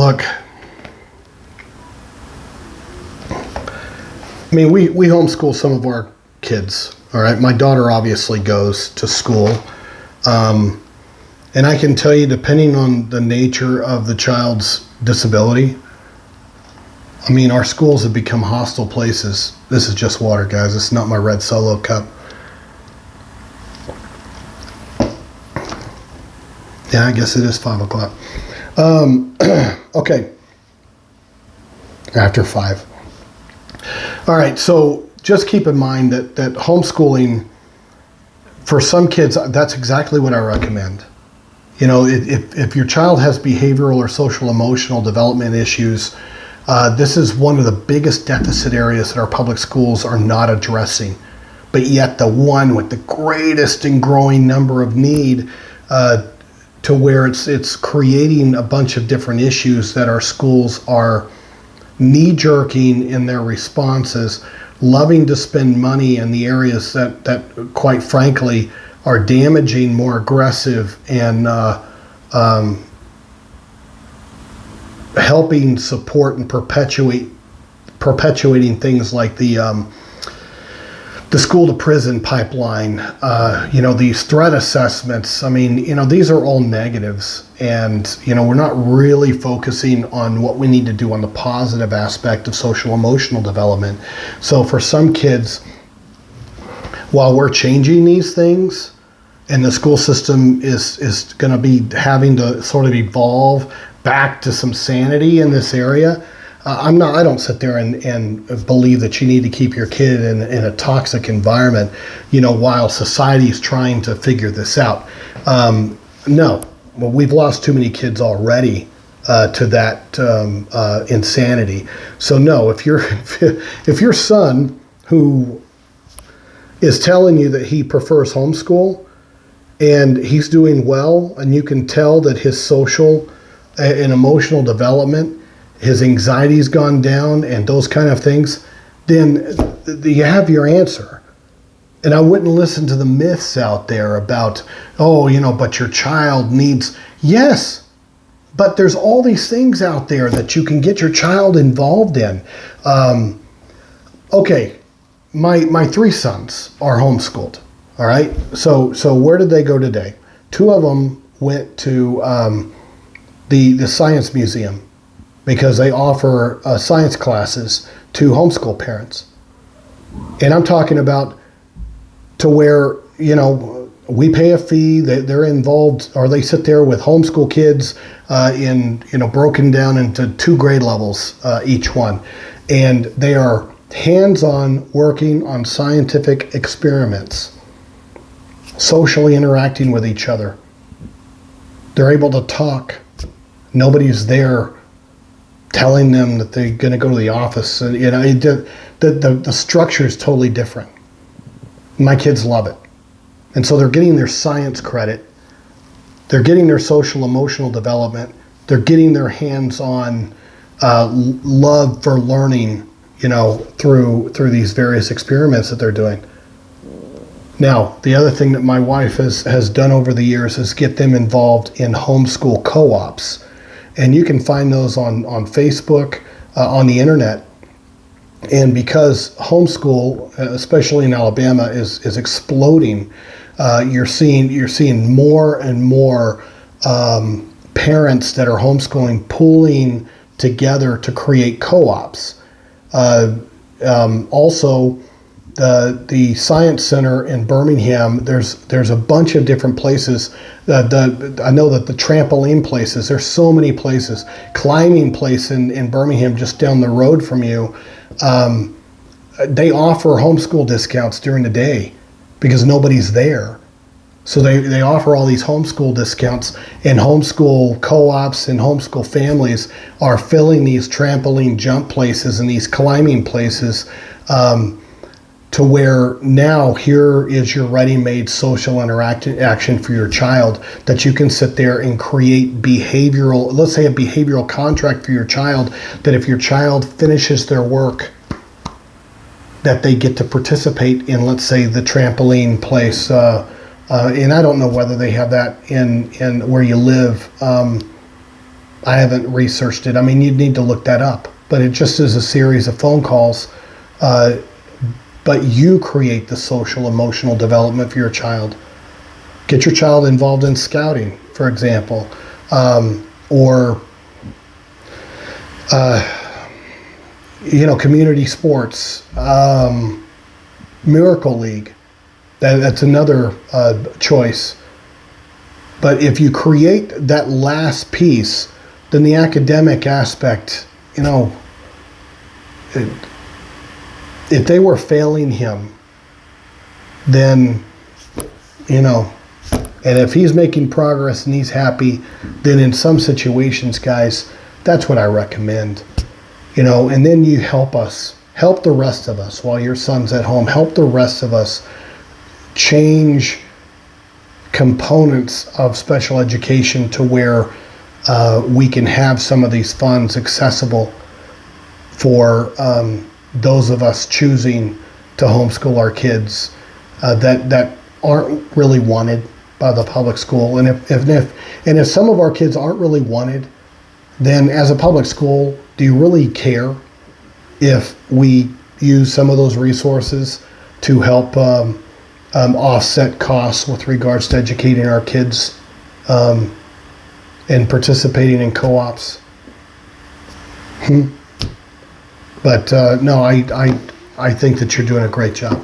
Look, I mean, we homeschool some of our kids, all right? My daughter obviously goes to school. And I can tell you, depending on the nature of the child's disability, I mean, our schools have become hostile places. This is just water, guys. It's not my red Solo cup. Yeah, I guess it is 5 o'clock. Okay. After 5. All right, so just keep in mind that homeschooling, for some kids, that's exactly what I recommend. You know, if your child has behavioral or social emotional development issues, this is one of the biggest deficit areas that our public schools are not addressing. But yet the one with the greatest and growing number of need, to where it's creating a bunch of different issues that our schools are knee-jerking in their responses, loving to spend money in the areas that quite frankly are damaging, more aggressive, and helping support and perpetuating things like the school to prison pipeline, these threat assessments. I mean, these are all negatives, and we're not really focusing on what we need to do on the positive aspect of social emotional development. So for some kids, while we're changing these things, and the school system is going to be having to sort of evolve back to some sanity in this area, I don't sit there and believe that you need to keep your kid in a toxic environment, while society is trying to figure this out. No, well, we've lost too many kids already to that insanity. So no, if your son who is telling you that he prefers homeschool and he's doing well, and you can tell that his social and emotional development, his anxiety's gone down and those kind of things, then you have your answer. And I wouldn't listen to the myths out there about, but your child needs, yes, but there's all these things out there that you can get your child involved in. Okay, my 3 sons are homeschooled, all right? So where did they go today? 2 of them went to the Science Museum, because they offer science classes to homeschool parents. And I'm talking about to where, we pay a fee, they're involved, or they sit there with homeschool kids broken down into 2 grade levels each one. And they are hands-on working on scientific experiments, socially interacting with each other. They're able to talk. Nobody's there telling them that they're going to go to the office. The structure is totally different. My kids love it. And so they're getting their science credit. They're getting their social emotional development. They're getting their hands-on love for learning, through these various experiments that they're doing. Now, the other thing that my wife has done over the years is get them involved in homeschool co-ops. And you can find those on Facebook, on the internet. And because homeschool, especially in Alabama, is exploding, you're seeing more and more parents that are homeschooling pooling together to create co-ops. Also, the Science Center in Birmingham, there's a bunch of different places. I know that the trampoline places, there's so many places. Climbing place in Birmingham, just down the road from you, they offer homeschool discounts during the day because nobody's there. So they offer all these homeschool discounts, and homeschool co-ops and homeschool families are filling these trampoline jump places and these climbing places, to where now here is your ready-made social interaction for your child, that you can sit there and create let's say a behavioral contract for your child, that if your child finishes their work, that they get to participate in, let's say, the trampoline place. And I don't know whether they have that in where you live. I haven't researched it. I mean, you'd need to look that up. But it just is a series of phone calls. But you create the social, emotional development for your child. Get your child involved in scouting, for example, or community sports, Miracle League. That's another choice. But if you create that last piece, then the academic aspect, if they were failing him, then, and if he's making progress and he's happy, then in some situations, guys, that's what I recommend. And then you help the rest of us while your son's at home, help the rest of us change components of special education to where we can have some of these funds accessible for those of us choosing to homeschool our kids that aren't really wanted by the public school. And if some of our kids aren't really wanted, then as a public school, do you really care if we use some of those resources to help offset costs with regards to educating our kids and participating in co-ops? But no, I think that you're doing a great job.